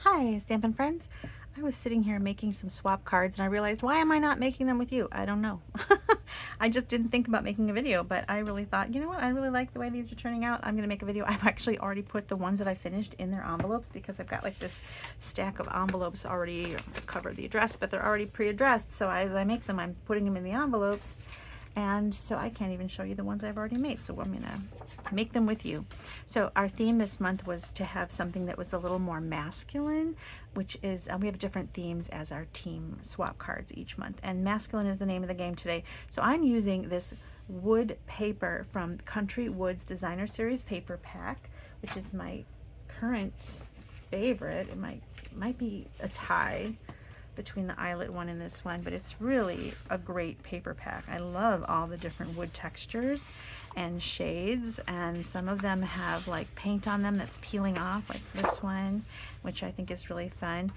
Hi, Stampin' friends. I was sitting here making some swap cards and I realized, why am I not making them with you? I don't know. I just didn't think about making a video, but I really thought, you know what, I really like the way these are turning out. I'm gonna make a video. I've actually already put the ones that I finished in their envelopes because I've got like this stack of envelopes already covered the address, but they're already pre-addressed. So as I make them, I'm putting them in the envelopes. And so I can't even show you the ones I've already made, so I'm gonna make them with you. So our theme this month was to have something that was a little more masculine, which is, we have different themes as our team swap cards each month, and masculine is the name of the game today. So I'm using this wood paper from Country Woods Designer Series paper pack, which is my current favorite. It might be a tie between the eyelet one and this one, but it's really a great paper pack. I love all the different wood textures and shades, and some of them have like paint on them that's peeling off, like this one, which I think is really fun.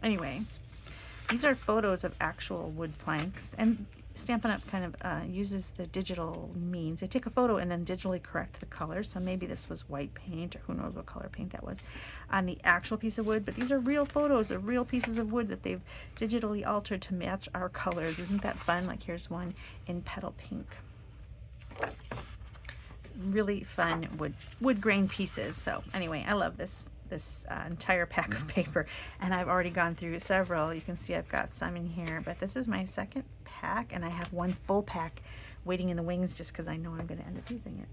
Anyway, these are photos of actual wood planks, and Stampin' Up! Kind of uses the digital means. They take a photo and then digitally correct the color. So maybe this was white paint, or who knows what color paint that was on the actual piece of wood. But these are real photos of real pieces of wood that they've digitally altered to match our colors. Isn't that fun? Like here's one in petal pink. Really fun wood grain pieces. So anyway, I love this entire pack of paper, and I've already gone through several. You can see I've got some in here, but this is my second pack, and I have one full pack waiting in the wings just because I know I'm going to end up using it.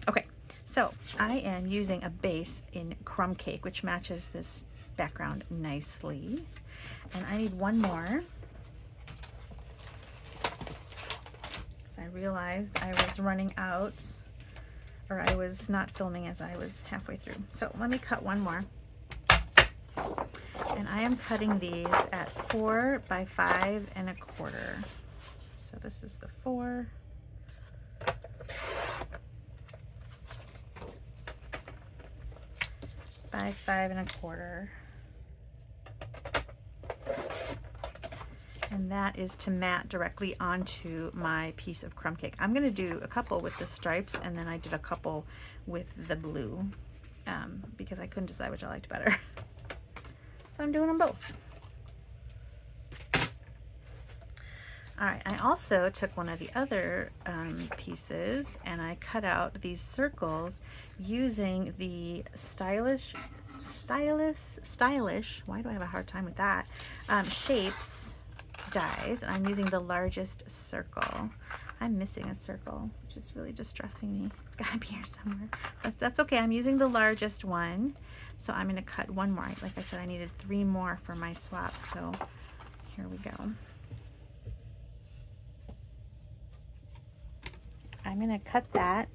Okay, so I am using a base in crumb cake, which matches this background nicely, and I need one more. So I realized I was running out, or I was not filming as I was halfway through. So let me cut one more. And I am cutting these at 4 by 5 1/4. So this is the 4. By 5 1/4. And that is to mat directly onto my piece of crumb cake. I'm going to do a couple with the stripes, and then I did a couple with the blue because I couldn't decide which I liked better. So I'm doing them both. All right, I also took one of the other pieces and I cut out these circles using the stylish, why do I have a hard time with that, shapes dies, and I'm using the largest circle. I'm missing a circle, which is really distressing me. It's gotta be here somewhere, but that's okay. I'm using the largest one, so I'm gonna cut one more. Like I said, I needed 3 more for my swap, so here we go. I'm gonna cut that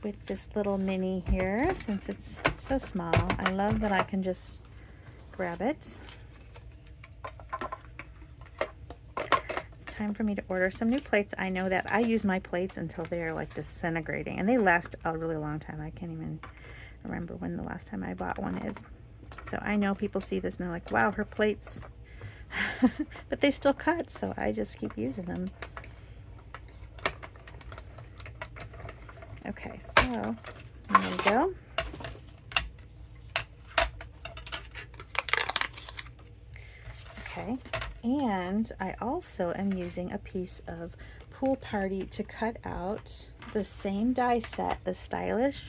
with this little mini here since it's so small. I love that I can just grab it. Time for me to order some new plates. I know that I use my plates until they're like disintegrating, and they last a really long time. I can't even remember when the last time I bought one is. So I know people see this and they're like, wow, her plates, but they still cut, so I just keep using them. Okay, so there we go. Okay. And I also am using a piece of Pool Party to cut out the same die set, the stylish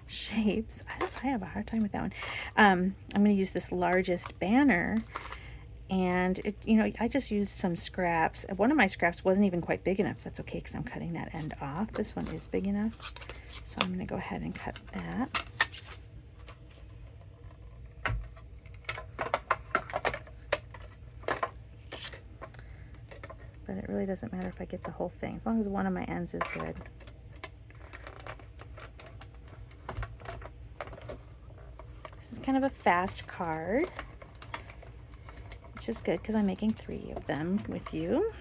shapes. I have a hard time with that one. I'm going to use this largest banner, and it, you know, I just used some scraps. One of my scraps wasn't even quite big enough. That's okay because I'm cutting that end off. This one is big enough, so I'm going to go ahead and cut that. But it really doesn't matter if I get the whole thing, as long as one of my ends is good. This is kind of a fast card, which is good because I'm making 3 of them with you.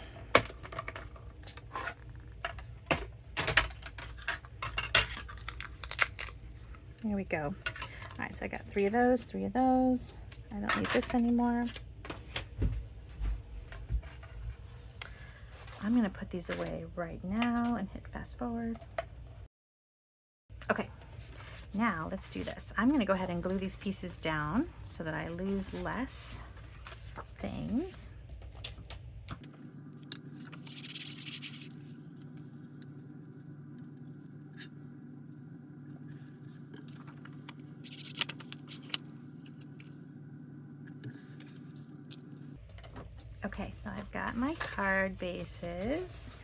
There we go. All right, so I got 3 of those, 3 of those. I don't need this anymore. I'm going to put these away right now and hit fast forward. Okay, Now let's do this. I'm going to go ahead and glue these pieces down so that I lose less things. Okay, so I've got my card bases.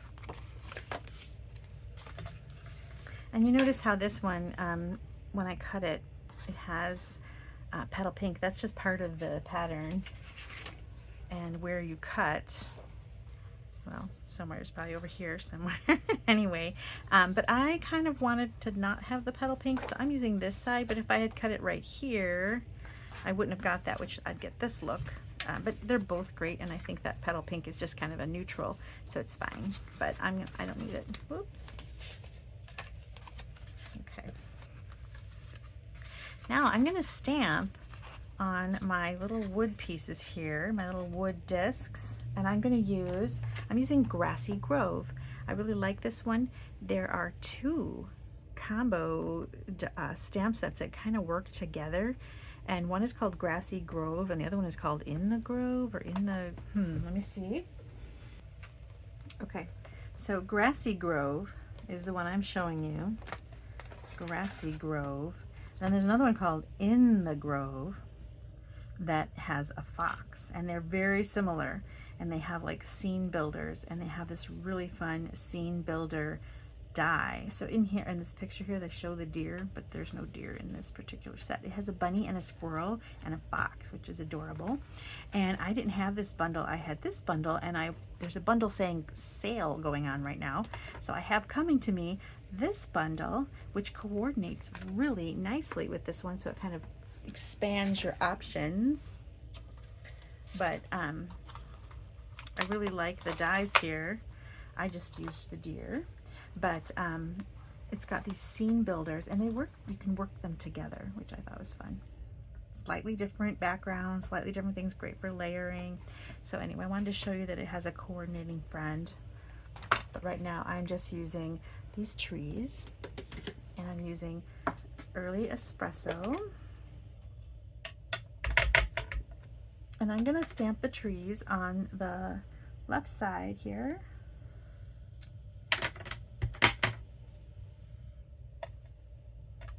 And you notice how this one, when I cut it, it has petal pink. That's just part of the pattern. And where you cut, well, somewhere is probably over here somewhere. Anyway, but I kind of wanted to not have the petal pink, so I'm using this side. But if I had cut it right here, I wouldn't have got that, which I'd get this look. But they're both great, and I think that petal pink is just kind of a neutral, so it's fine. But I don't need it. Whoops. Okay. Now I'm going to stamp on my little wood pieces here, my little wood discs, and I'm using Grassy Grove. I really like this one. There are two combo stamp sets that kind of work together, and one is called Grassy Grove and the other one is called In the Grove, or in the, let me see. Okay, so Grassy Grove is the one I'm showing you. Grassy Grove. And there's another one called In the Grove that has a fox, and they're very similar, and they have like scene builders, and they have this really fun scene builder die. So in here, in this picture here, they show the deer, but there's no deer in this particular set. It has a bunny and a squirrel and a fox, which is adorable. And I didn't have this bundle. I had this bundle, and there's a bundle saying sale going on right now. So I have coming to me this bundle, which coordinates really nicely with this one, so it kind of expands your options. But I really like the dies here. I just used the deer, but it's got these scene builders, and you can work them together, which I thought was fun. Slightly different backgrounds, slightly different things, great for layering. So anyway, I wanted to show you that it has a coordinating friend. But right now I'm just using these trees, and I'm using Early Espresso, and I'm going to stamp the trees on the left side here.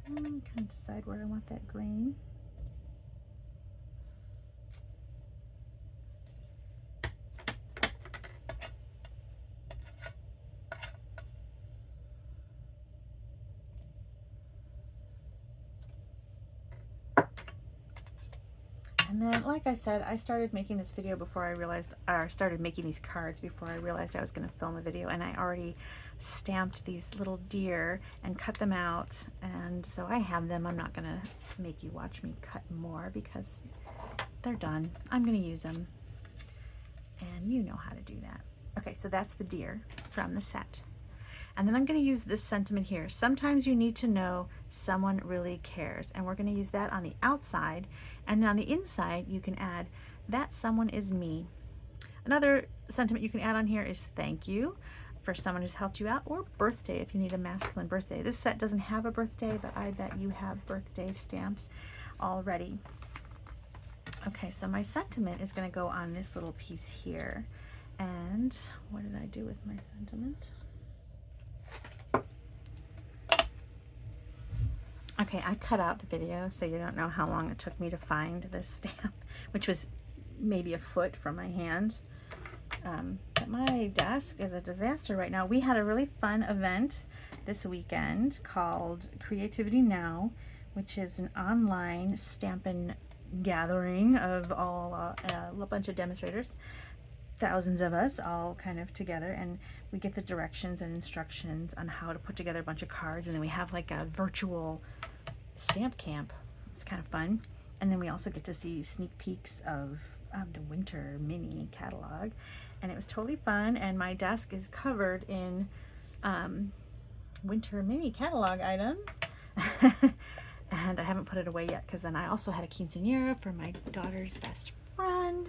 I'm kind of decide where I want that grain. And then, like I said, I started making this video before I realized, or started making these cards before I realized I was going to film a video, and I already stamped these little deer and cut them out, and so I have them. I'm not going to make you watch me cut more because they're done. I'm going to use them, and you know how to do that. Okay, so that's the deer from the set. And then I'm going to use this sentiment here. Sometimes you need to know someone really cares. And we're going to use that on the outside. And then on the inside, you can add, that someone is me. Another sentiment you can add on here is thank you for someone who's helped you out, or birthday if you need a masculine birthday. This set doesn't have a birthday, but I bet you have birthday stamps already. Okay, so my sentiment is going to go on this little piece here. And what did I do with my sentiment? Okay, I cut out the video so you don't know how long it took me to find this stamp, which was maybe a foot from my hand. But my desk is a disaster right now. We had a really fun event this weekend called Creativity Now, which is an online Stampin' gathering of all a bunch of demonstrators, thousands of us all kind of together, and we get the directions and instructions on how to put together a bunch of cards, and then we have like a virtual stamp camp. It's kind of fun. And then we also get to see sneak peeks of the winter mini catalog, and it was totally fun. And my desk is covered in winter mini catalog items. And I haven't put it away yet, because then I also had a quinceañera for my daughter's best friend,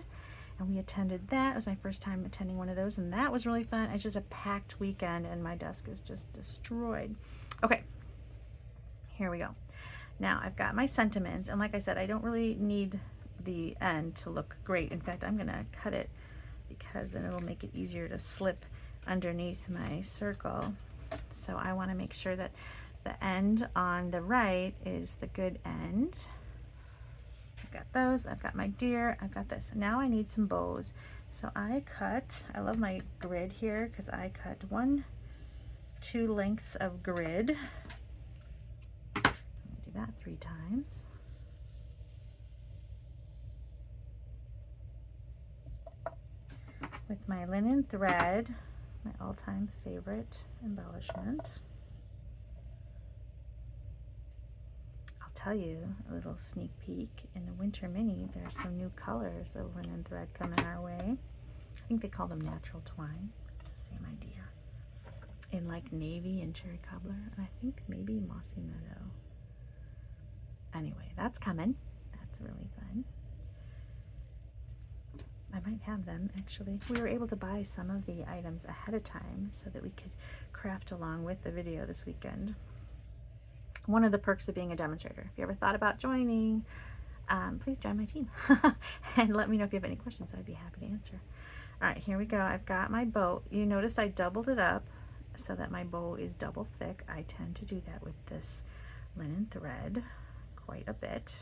and we attended that. It was my first time attending one of those, and that was really fun. It's just a packed weekend, and my desk is just destroyed. Okay, here we go. Now I've got my sentiments, and like I said, I don't really need the end to look great. In fact, I'm gonna cut it because then it'll make it easier to slip underneath my circle. So I want to make sure that the end on the right is the good end. I've got those, I've got my deer, I've got this. Now I need some bows. So I love my grid here because I cut 2 lengths of grid. I'm gonna do that 3 times. With my linen thread, my all-time favorite embellishment. I'll tell you a little sneak peek, in the winter mini there's some new colors of linen thread coming our way. I think they call them natural twine. It's the same idea. In like navy and cherry cobbler, and I think maybe mossy meadow. Anyway, that's coming. That's really fun. I might have them actually. We were able to buy some of the items ahead of time so that we could craft along with the video this weekend. One of the perks of being a demonstrator. If you ever thought about joining, please join my team and let me know if you have any questions. I'd be happy to answer. All right, here we go. I've got my bow. You noticed I doubled it up so that my bow is double thick. I tend to do that with this linen thread quite a bit.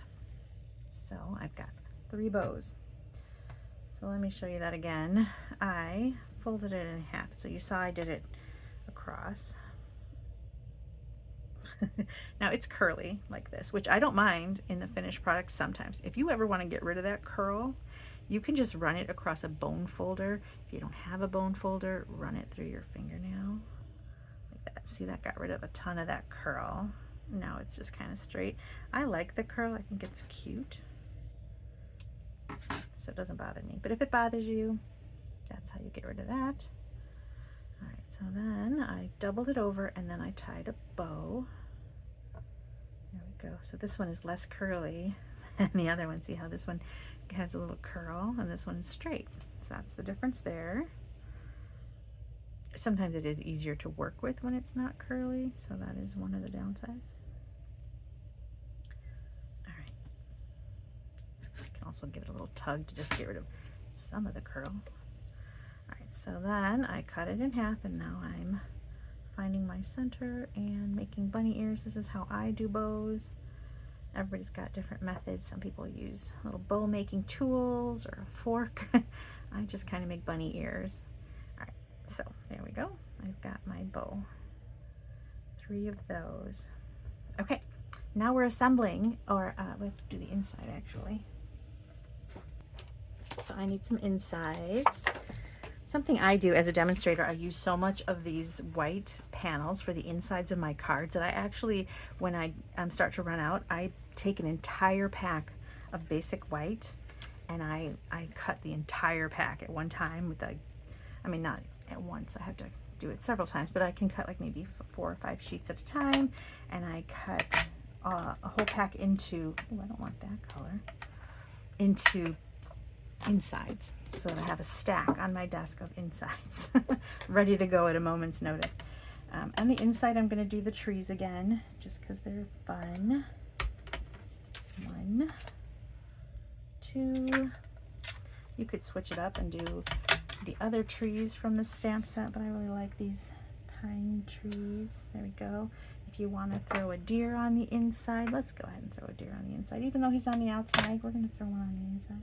So I've got 3 bows. So let me show you that again. I folded it in half. So you saw I did it across. Now it's curly like this, which I don't mind in the finished product sometimes. If you ever want to get rid of that curl, you can just run it across a bone folder. If you don't have a bone folder, run it through your fingernail like that. See, that got rid of a ton of that curl. Now it's just kind of straight. I like the curl. I think it's cute. So it doesn't bother me. But if it bothers you, that's how you get rid of that. All right, so then I doubled it over and then I tied a bow. There we go. So this one is less curly than the other one. See how this one has a little curl and this one's straight. So that's the difference there. Sometimes it is easier to work with when it's not curly, so that is one of the downsides. Also give it a little tug to just get rid of some of the curl. All right, so then I cut it in half and now I'm finding my center and making bunny ears. This is how I do bows. Everybody's got different methods. Some people use little bow making tools or a fork. I just kind of make bunny ears. All right, so there we go. I've got my bow. 3 of those. Okay, now we're assembling, or we have to do the inside actually. So I need some insides. Something I do as a demonstrator, I use so much of these white panels for the insides of my cards that I actually, when I start to run out, I take an entire pack of basic white and I cut the entire pack at one time with I mean not at once, I have to do it several times, but I can cut like maybe 4 or 5 sheets at a time, and I cut a whole pack into, oh, I don't want that color, into insides, so that I have a stack on my desk of insides ready to go at a moment's notice. And the inside, I'm going to do the trees again just because they're fun. 1, 2. You could switch it up and do the other trees from the stamp set, but I really like these pine trees. There we go. If you want to throw a deer on the inside, let's go ahead and throw a deer on the inside. Even though he's on the outside, we're going to throw one on the inside.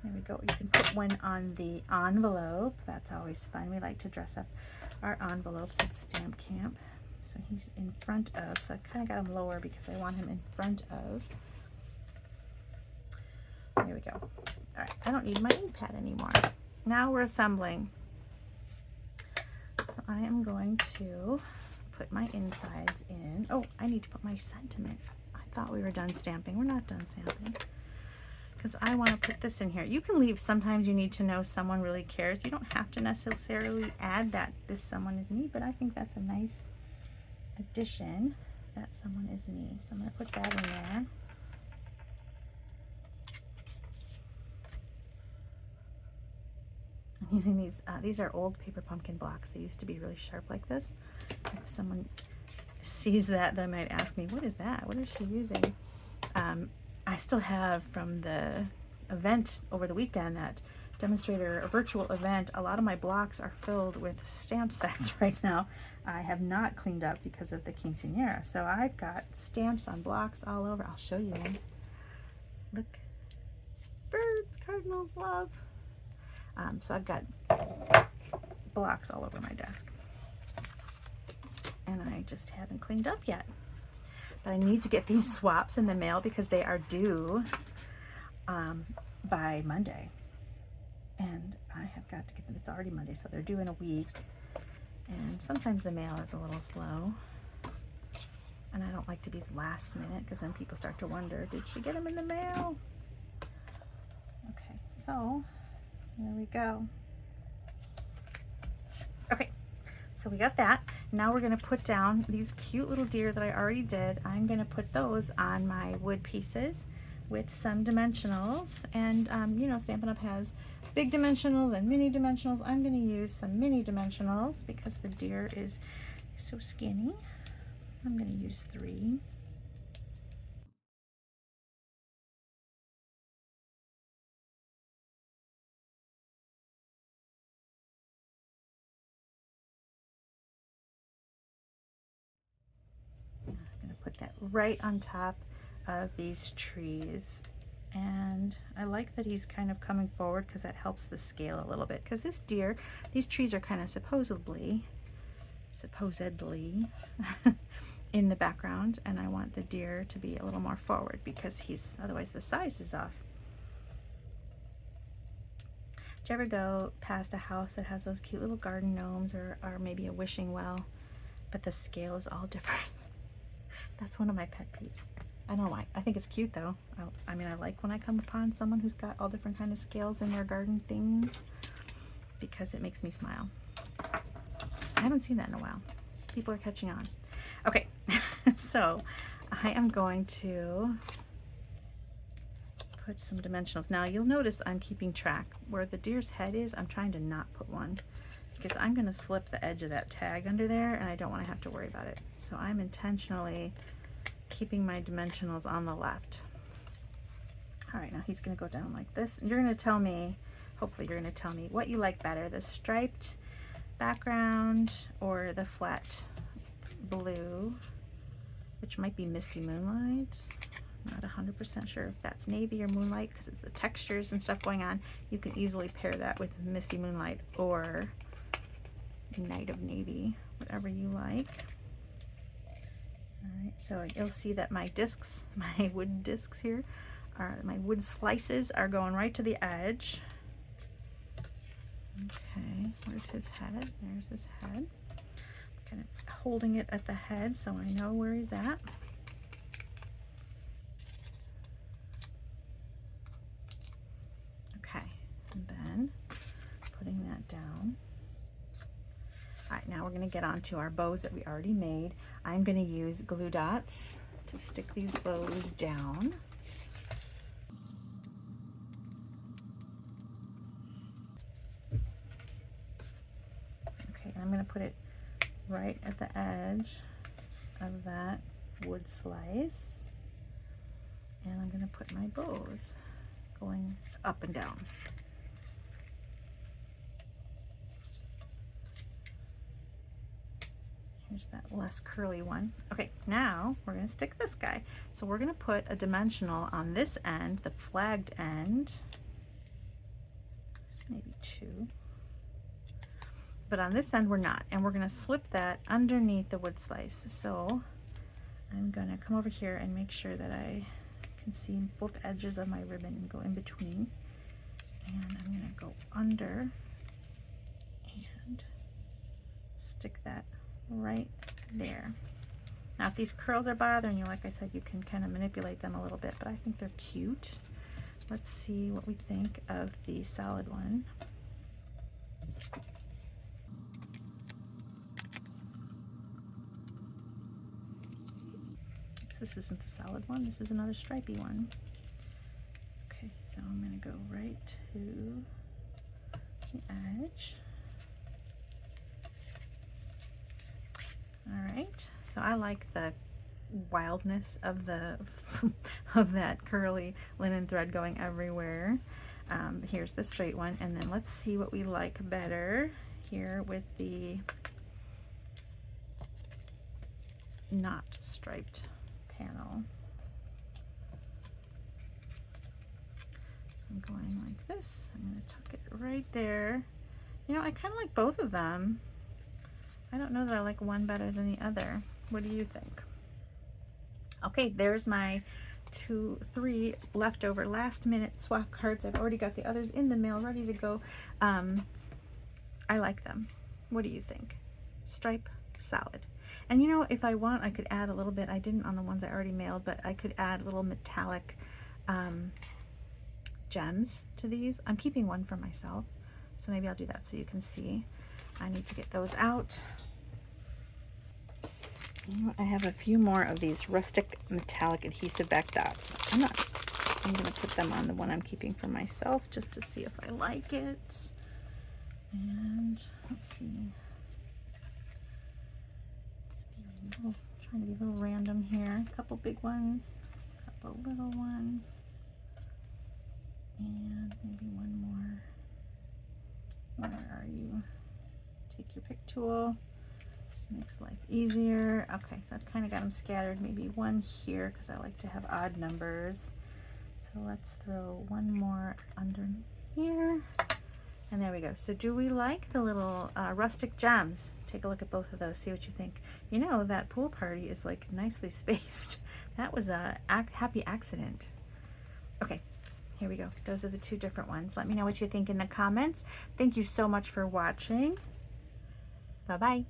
There we go. You can put one on the envelope. That's always fun. We like to dress up our envelopes at Stamp Camp. So he's in front of, so I kind of got him lower because I want him in front of. There we go. All right, I don't need my ink pad anymore. Now we're assembling. So I am going to put my insides in. Oh, I need to put my sentiment. I thought we were done stamping. We're not done stamping, because I want to put this in here. You can leave, sometimes you need to know someone really cares. You don't have to necessarily add that this someone is me, but I think that's a nice addition, that someone is me. So I'm going to put that in there. I'm using these are old paper pumpkin blocks. They used to be really sharp like this. If someone sees that, they might ask me, what is that? What is she using? I still have from the event over the weekend, that demonstrator, a virtual event, a lot of my blocks are filled with stamp sets right now. I have not cleaned up because of the quinceañera. So I've got stamps on blocks all over. I'll show you one. Look. Birds, cardinals, love. So I've got blocks all over my desk. And I just haven't cleaned up yet. But I need to get these swaps in the mail because they are due by Monday. And I have got to get them. It's already Monday, so they're due in a week. And sometimes the mail is a little slow. And I don't like to be last minute because then people start to wonder, did she get them in the mail? Okay, so there we go. Okay, so we got that. Now we're going to put down these cute little deer that I already did. I'm going to put those on my wood pieces with some dimensionals. And you know, Stampin' Up! Has big dimensionals and mini dimensionals. I'm going to use some mini dimensionals because the deer is so skinny. I'm going to use 3. I'm going to put that right on top of these trees. And I like that he's kind of coming forward because that helps the scale a little bit. Because this deer, these trees are kind of supposedly in the background, and I want the deer to be a little more forward because otherwise the size is off. Did you ever go past a house that has those cute little garden gnomes or maybe a wishing well, but the scale is all different? That's one of my pet peeves. I don't know why. I think it's cute though. I mean, I like when I come upon someone who's got all different kind of scales in their garden things because it makes me smile. I haven't seen that in a while. People are catching on. Okay, so I am going to put some dimensionals. Now you'll notice I'm keeping track. Where the deer's head is, I'm trying to not put one because I'm going to slip the edge of that tag under there and I don't want to have to worry about it. So I'm intentionally keeping my dimensionals on the left. All right, now he's going to go down like this. And you're going to tell me, hopefully you're going to tell me what you like better, the striped background or the flat blue, which might be Misty Moonlight. Not 100% sure if that's navy or moonlight because it's the textures and stuff going on. You can easily pair that with Misty Moonlight or Night of Navy, whatever you like. All right, so you'll see that my discs, my wood discs here, my wood slices are going right to the edge. Okay, where's his head? There's his head. Kind of holding it at the head so I know where he's at. Okay, and then putting that down. All right, now we're going to get on to our bows that we already made. I'm going to use glue dots to stick these bows down. Okay, I'm going to put it right at the edge of that wood slice. And I'm going to put my bows going up and down. Here's that less curly one. Okay, now we're going to stick this guy. So we're going to put a dimensional on this end, the flagged end, maybe 2. But on this end we're not, and we're going to slip that underneath the wood slice. So I'm going to come over here and make sure that I can see both edges of my ribbon and go in between. And I'm going to go under and stick that right there. Now if these curls are bothering you, like I said, you can kind of manipulate them a little bit, but I think they're cute. Let's see what we think of the solid one. Oops, this isn't the solid one, this is another stripy one. Okay, so I'm going to go right to the edge. All right, So I like the wildness of the of that curly linen thread going everywhere. Here's the straight one, and then let's see what we like better here with the not striped panel. So I'm going like this. I'm going to tuck it right there. You know, I kind of like both of them. I don't know that I like one better than the other. What do you think? Okay, there's my 3 leftover last minute swap cards. I've already got the others in the mail ready to go. I like them. What do you think? Stripe, solid. And you know, if I want, I could add a little bit. I didn't on the ones I already mailed, but I could add little metallic gems to these. I'm keeping one for myself, so maybe I'll do that so you can see. I need to get those out. You know what, I have a few more of these rustic metallic adhesive back dots. I'm going to put them on the one I'm keeping for myself just to see if I like it. And let's see. Trying to be a little random here. A couple big ones, a couple little ones, and maybe one more. Where are you? Take your pick tool. Just makes life easier. Okay, so I've kind of got them scattered. Maybe one here because I like to have odd numbers. So let's throw one more underneath here. And there we go. So do we like the little rustic gems? Take a look at both of those, see what you think. You know, that pool party is like nicely spaced. That was a happy accident. Okay, here we go. Those are the 2 different ones. Let me know what you think in the comments. Thank you so much for watching. Bye-bye.